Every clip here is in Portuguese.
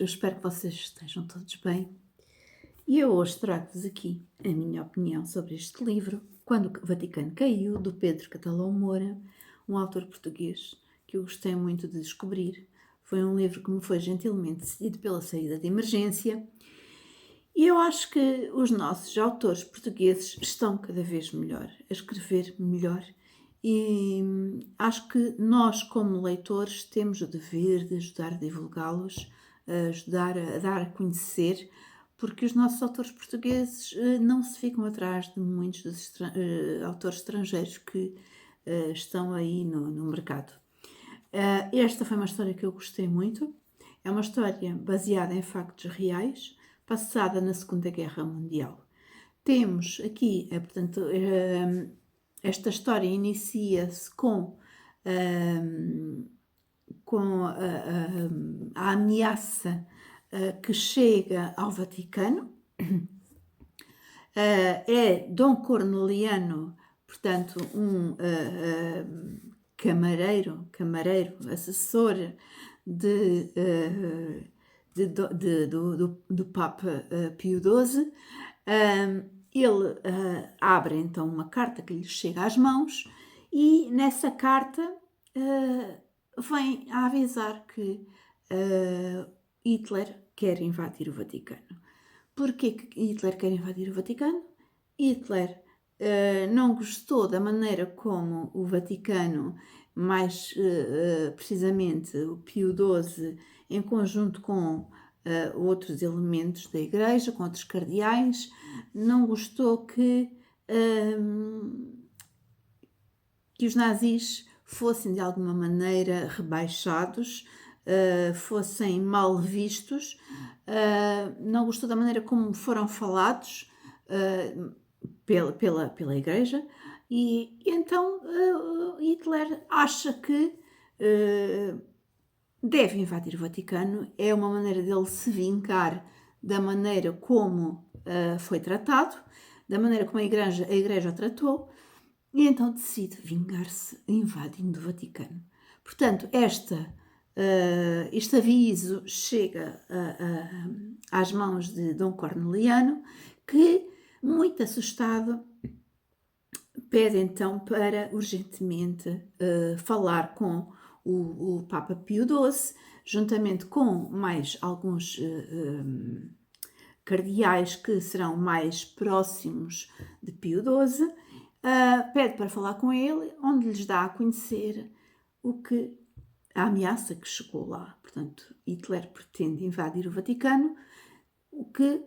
eu espero que vocês estejam todos bem. E eu hoje trago-vos aqui a minha opinião sobre este livro, Quando o Vaticano Caiu, do Pedro Catalão Moura, um autor português que eu gostei muito de descobrir. Foi um livro que me foi gentilmente cedido pela saída de emergência. E eu acho que os nossos autores portugueses estão cada vez melhor, a escrever melhor. E acho que nós, como leitores, temos o dever de ajudar a divulgá-los, a ajudar a dar a conhecer, porque os nossos autores portugueses não se ficam atrás de muitos dos autores estrangeiros que estão aí no mercado. Esta foi uma história que eu gostei muito. É uma história baseada em factos reais, passada na Segunda Guerra Mundial. Temos aqui, portanto, esta história inicia-se com a ameaça que chega ao Vaticano. É Dom Corneliano, portanto, um camareiro, assessor do Papa Pio XII. Ele abre então uma carta que lhe chega às mãos e nessa carta vem a avisar que Hitler quer invadir o Vaticano. Porquê que Hitler quer invadir o Vaticano? Hitler não gostou da maneira como o Vaticano, mais precisamente o Pio XII, em conjunto com outros elementos da Igreja, com outros cardeais, não gostou que os nazis fossem de alguma maneira rebaixados, fossem mal vistos, não gostou da maneira como foram falados pela Igreja, e então Hitler acha que deve invadir o Vaticano. É uma maneira dele se vingar da maneira como foi tratado, da maneira como a Igreja o tratou, e então decide vingar-se invadindo o Vaticano. Portanto, este aviso chega às mãos de Dom Corneliano, que, muito assustado, pede então para urgentemente falar com o Papa Pio XII, juntamente com mais alguns cardeais que serão mais próximos de Pio XII. Pede para falar com ele, onde lhes dá a conhecer a ameaça que chegou lá. Portanto, Hitler pretende invadir o Vaticano, o que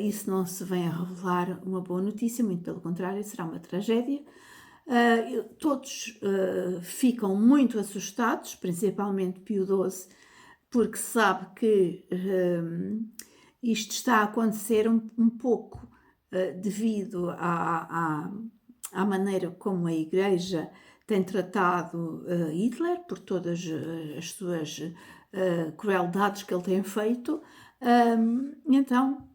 isso não se vem a revelar uma boa notícia, muito pelo contrário, será uma tragédia. Todos ficam muito assustados, principalmente Pio XII, porque sabe que isto está a acontecer um pouco devido à maneira como a Igreja tem tratado Hitler, por todas as suas crueldades que ele tem feito. Então,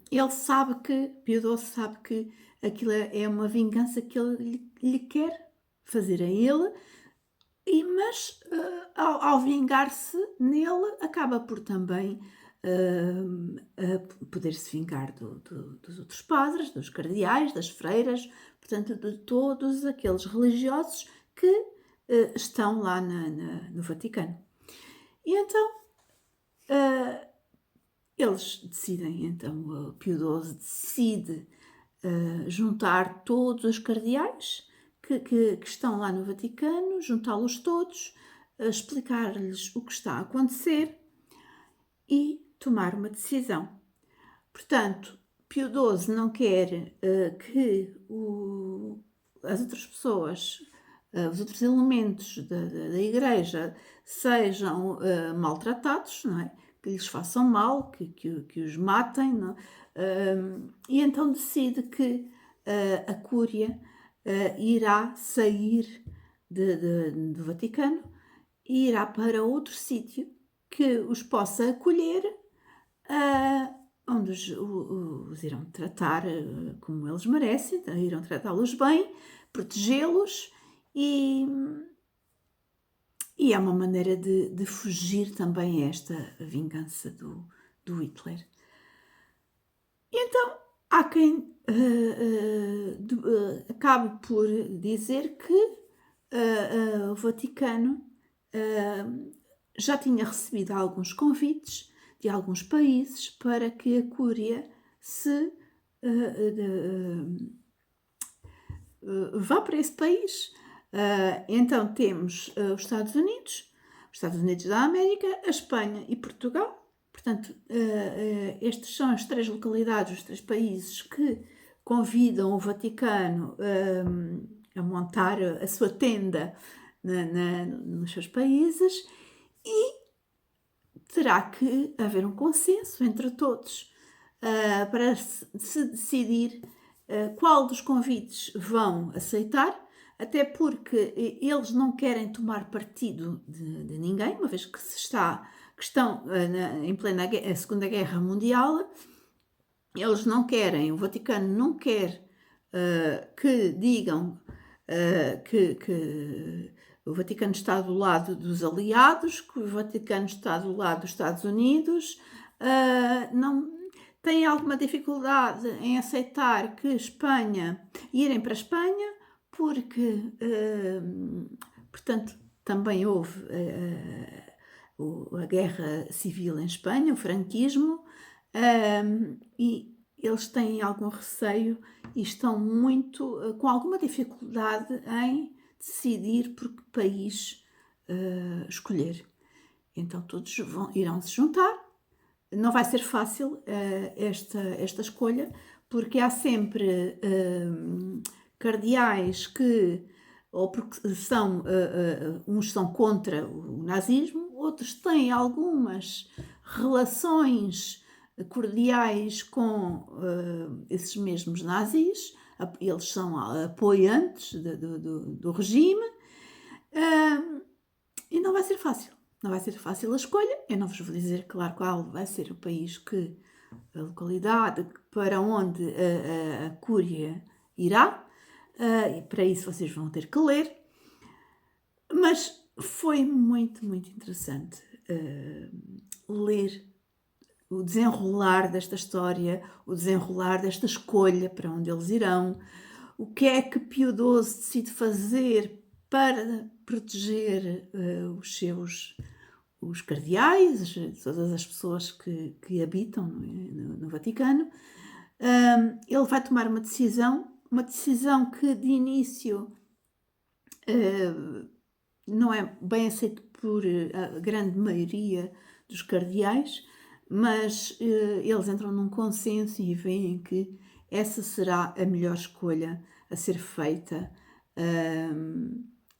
Pio XII sabe que aquilo é uma vingança que ele lhe quer fazer a ele, mas ao vingar-se nele, acaba por também poder-se vingar dos outros padres, dos cardeais, das freiras, portanto, de todos aqueles religiosos que estão lá no Vaticano. E então, eles decidem, então, Pio XII decide juntar todos os cardeais que estão lá no Vaticano, juntá-los todos, explicar-lhes o que está a acontecer e tomar uma decisão. Portanto, Pio XII não quer que as outras pessoas, os outros elementos da Igreja sejam maltratados, não é? Que lhes façam mal, que os matem, não é? E então decide que a Cúria irá sair do Vaticano e irá para outro sítio que os possa acolher, onde os irão tratar como eles merecem, irão tratá-los bem, protegê-los e E é uma maneira de fugir também a esta vingança do Hitler. E então há quem acabe por dizer que o Vaticano já tinha recebido alguns convites de alguns países para que a Cúria se vá para esse país. Então temos os Estados Unidos da América, a Espanha e Portugal. Portanto, estes são as 3 localidades, os 3 países que convidam o Vaticano a montar a sua tenda nos seus países, e terá que haver um consenso entre todos para se decidir qual dos convites vão aceitar, até porque eles não querem tomar partido de ninguém, uma vez que estão em plena a Segunda Guerra Mundial. Eles não querem, o Vaticano não quer que digam que o Vaticano está do lado dos aliados, que o Vaticano está do lado dos Estados Unidos. Não têm alguma dificuldade em aceitar que irem para a Espanha, porque, portanto, também houve a guerra civil em Espanha, o franquismo, e eles têm algum receio e estão com alguma dificuldade em decidir por que país escolher. Então todos irão se juntar. Não vai ser fácil esta escolha, porque há sempre cardeais que, ou porque uns são contra o nazismo, outros têm algumas relações cordiais com esses mesmos nazis, eles são apoiantes do regime, e não vai ser fácil. Não vai ser fácil a escolha. Eu não vos vou dizer, claro, qual vai ser o país a localidade para onde a Cúria irá. E para isso vocês vão ter que ler. Mas foi muito, muito interessante ler o desenrolar desta história, o desenrolar desta escolha para onde eles irão, o que é que Pio XII decide fazer para proteger os cardeais, todas as pessoas que habitam no Vaticano. Ele vai tomar uma decisão que de início não é bem aceito por a grande maioria dos cardeais, mas eles entram num consenso e veem que essa será a melhor escolha a ser feita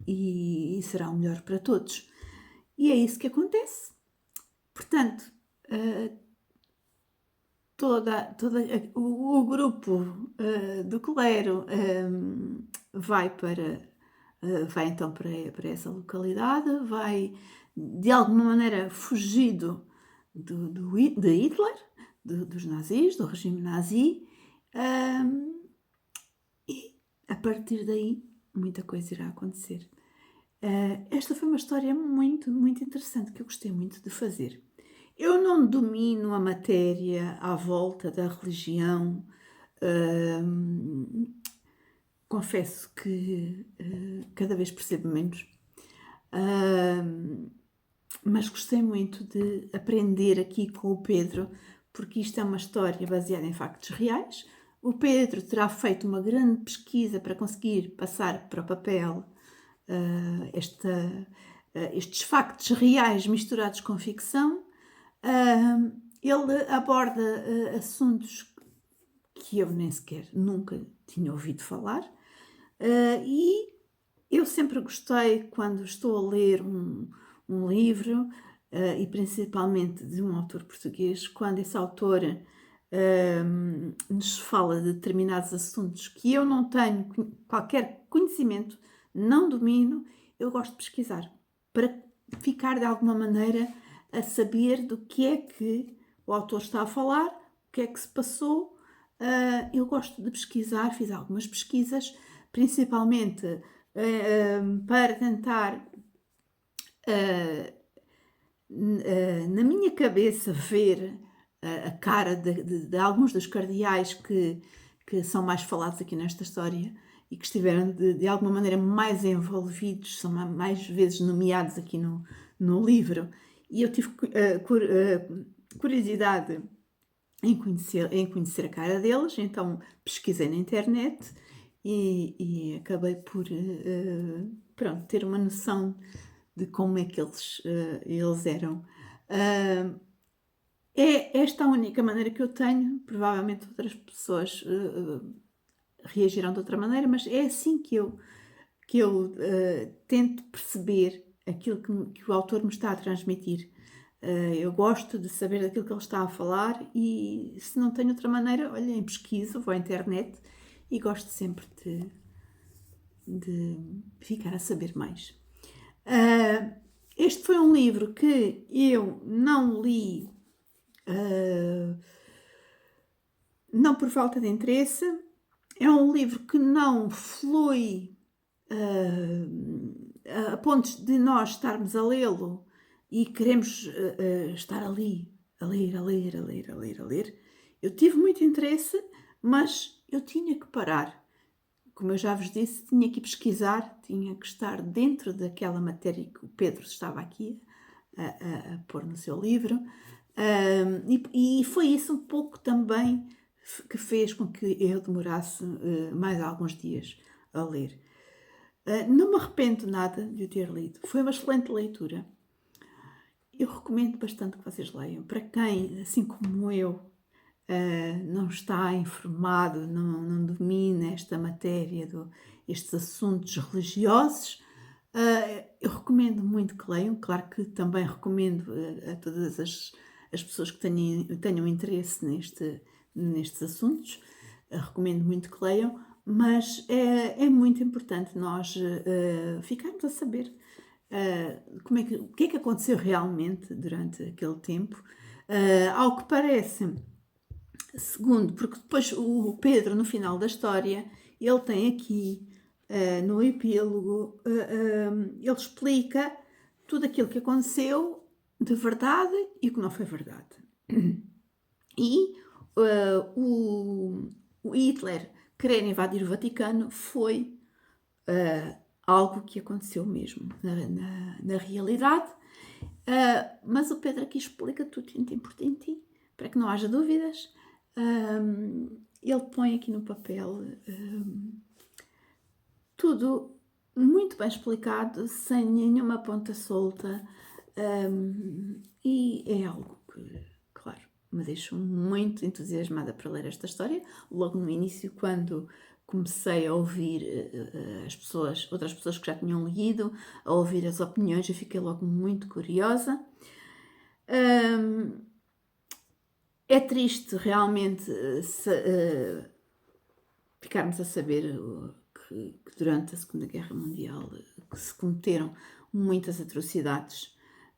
e será o melhor para todos. E é isso que acontece. Portanto, o grupo do clero vai então para essa localidade, vai de alguma maneira fugido de Hitler, dos nazis, do regime nazi, e a partir daí muita coisa irá acontecer. Esta foi uma história muito, muito interessante que eu gostei muito de fazer. Eu não domino a matéria à volta da religião. Confesso que cada vez percebo menos. Mas gostei muito de aprender aqui com o Pedro, porque isto é uma história baseada em factos reais. O Pedro terá feito uma grande pesquisa para conseguir passar para o papel estes factos reais misturados com ficção. Ele aborda assuntos que eu nem sequer nunca tinha ouvido falar, e eu sempre gostei, quando estou a ler um livro, e principalmente de um autor português, quando esse autor nos fala de determinados assuntos que eu não tenho qualquer conhecimento, não domino, eu gosto de pesquisar, para ficar de alguma maneira a saber do que é que o autor está a falar, o que é que se passou. Eu gosto de pesquisar, fiz algumas pesquisas, principalmente para tentar ah, na minha cabeça ver a cara de alguns dos cardeais que são mais falados aqui nesta história e que estiveram de alguma maneira mais envolvidos, são mais vezes nomeados aqui no livro, e eu tive curiosidade em conhecer a cara deles, então pesquisei na internet e acabei por pronto, ter uma noção de como é que eles eram. É esta a única maneira que eu tenho, provavelmente outras pessoas reagirão de outra maneira, mas é assim que eu tento perceber aquilo que o autor me está a transmitir. Eu gosto de saber daquilo que ele está a falar e se não tenho outra maneira, olha, em pesquisa, vou à internet e gosto sempre de ficar a saber mais. Este foi um livro que eu não li não por falta de interesse, é um livro que não flui a pontos de nós estarmos a lê-lo e queremos estar ali, a ler, a ler, a ler, a ler, a ler. Eu tive muito interesse, mas eu tinha que parar. Como eu já vos disse, tinha que pesquisar, tinha que estar dentro daquela matéria que o Pedro estava aqui a pôr no seu livro. E foi isso um pouco também que fez com que eu demorasse mais alguns dias a ler. Não me arrependo nada de o ter lido. Foi uma excelente leitura. Eu recomendo bastante que vocês leiam. Para quem, assim como eu, não está informado, não domina esta matéria, estes assuntos religiosos, eu recomendo muito que leiam. Claro que também recomendo a todas as pessoas que tenham interesse nestes assuntos, recomendo muito que leiam, mas é muito importante nós ficarmos a saber o que é que aconteceu realmente durante aquele tempo. Ao que parece, segundo, porque depois o Pedro, no final da história, ele tem aqui, no epílogo, ele explica tudo aquilo que aconteceu de verdade e o que não foi verdade. E o Hitler querer invadir o Vaticano foi algo que aconteceu mesmo na realidade. Mas o Pedro aqui explica tudo tintim por tintim, para que não haja dúvidas. Ele põe aqui no papel tudo muito bem explicado, sem nenhuma ponta solta, e é algo que, claro, me deixou muito entusiasmada para ler esta história. Logo no início, quando comecei a ouvir outras pessoas que já tinham lido, a ouvir as opiniões, eu fiquei logo muito curiosa. É triste realmente ficarmos a saber que durante a Segunda Guerra Mundial que se cometeram muitas atrocidades.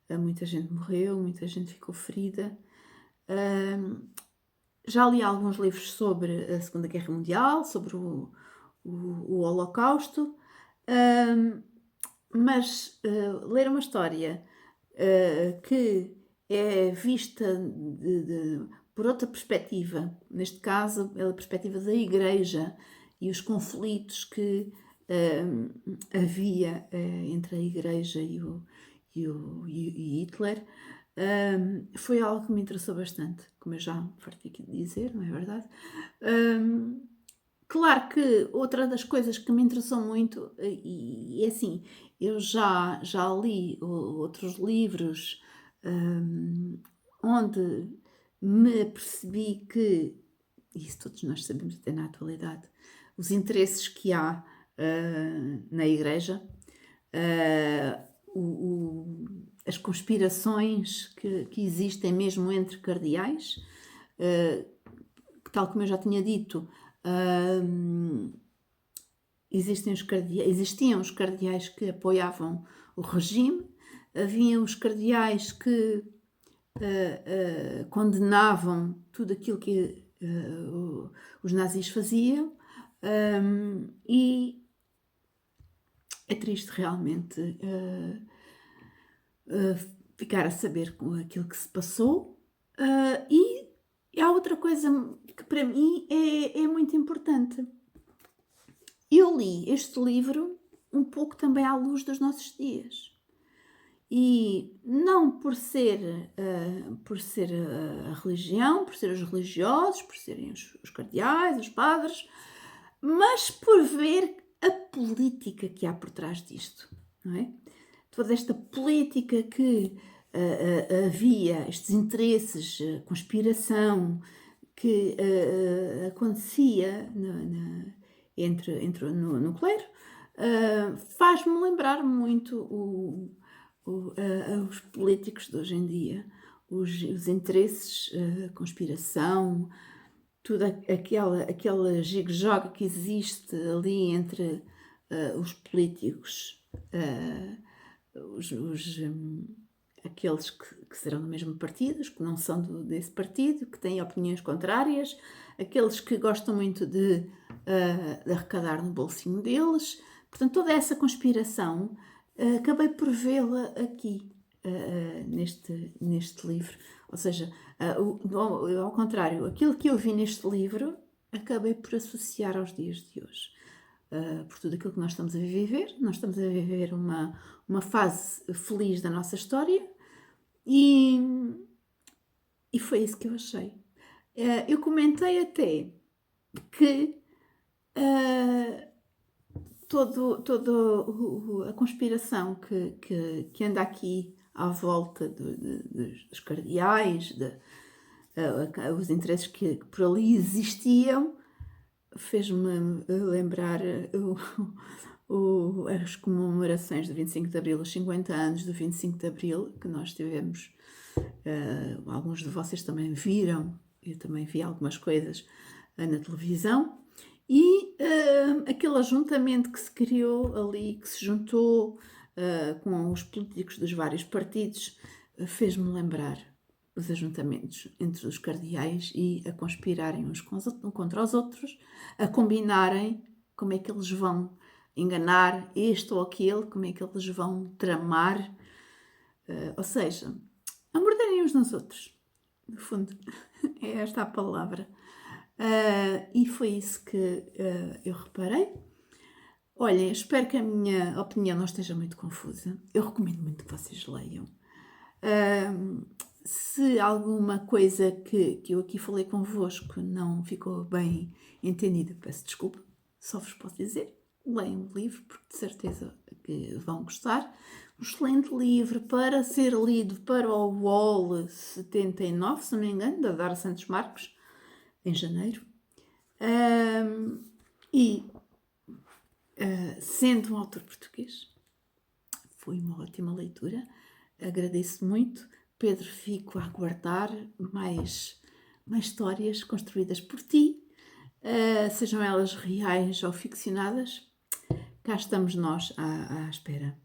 Muita gente morreu, muita gente ficou ferida. Já li alguns livros sobre a Segunda Guerra Mundial, sobre o Holocausto, mas ler uma história que é vista por outra perspectiva, neste caso, pela perspectiva da Igreja e os conflitos que havia entre a Igreja e Hitler, foi algo que me interessou bastante, como eu já fartei aqui de dizer, não é verdade? Claro que outra das coisas que me interessou muito, e é assim, eu já li outros livros onde me apercebi que, e isso todos nós sabemos até na atualidade, os interesses que há na Igreja, as conspirações que existem mesmo entre cardeais, tal como eu já tinha dito, existiam os cardeais que apoiavam o regime, havia os cardeais que condenavam tudo aquilo que os nazis faziam, e é triste realmente ficar a saber com aquilo que se passou. E há outra coisa que para mim é muito importante. Eu li este livro um pouco também à luz dos nossos dias. E não por ser a religião, por ser os religiosos, por serem os cardeais, os padres, mas por ver a política que há por trás disto, não é? Toda esta política que havia, estes interesses, conspiração que acontecia no clero, faz-me lembrar muito os políticos de hoje em dia, os interesses, a conspiração, toda aquela gigue-jogue que existe ali entre os políticos, aqueles que serão do mesmo partido, os que não são desse partido, que têm opiniões contrárias, aqueles que gostam muito de arrecadar no bolsinho deles. Portanto, toda essa conspiração acabei por vê-la aqui, neste livro. Ou seja, ao contrário, aquilo que eu vi neste livro, acabei por associar aos dias de hoje. Por tudo aquilo que nós estamos a viver. Nós estamos a viver uma fase feliz da nossa história e foi isso que eu achei. Eu comentei até que toda a conspiração que anda aqui à volta dos cardeais, os interesses que por ali existiam, fez-me lembrar as comemorações do 25 de Abril, os 50 anos do 25 de Abril, que nós tivemos. Alguns de vocês também viram, eu também vi algumas coisas na televisão. E aquele ajuntamento que se criou ali, que se juntou com os políticos dos vários partidos, fez-me lembrar os ajuntamentos entre os cardeais e a conspirarem uns contra os outros, a combinarem como é que eles vão enganar este ou aquele, como é que eles vão tramar, ou seja, a morderem uns nos outros. No fundo, é esta a palavra. E foi isso que eu reparei. Olhem, espero que a minha opinião não esteja muito confusa. Eu recomendo muito que vocês leiam. Se alguma coisa que eu aqui falei convosco não ficou bem entendida, peço desculpa. Só vos posso dizer, leiam o livro, porque de certeza que vão gostar. Um excelente livro para ser lido para o UOL 79, se não me engano, da Dara Santos Marcos, em janeiro. Sendo um autor português, foi uma ótima leitura. Agradeço muito. Pedro, fico a aguardar mais histórias construídas por ti, sejam elas reais ou ficcionadas. Cá estamos nós à espera.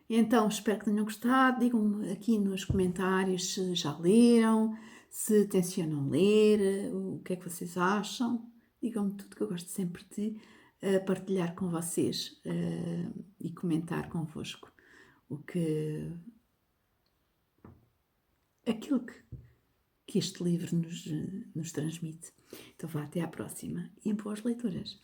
Então, espero que tenham gostado. Digam-me aqui nos comentários se já leram, se tencionam ler, o que é que vocês acham. Digam-me tudo, que eu gosto sempre de partilhar com vocês e comentar convosco aquilo que este livro nos transmite. Então vá, até à próxima e boas leituras.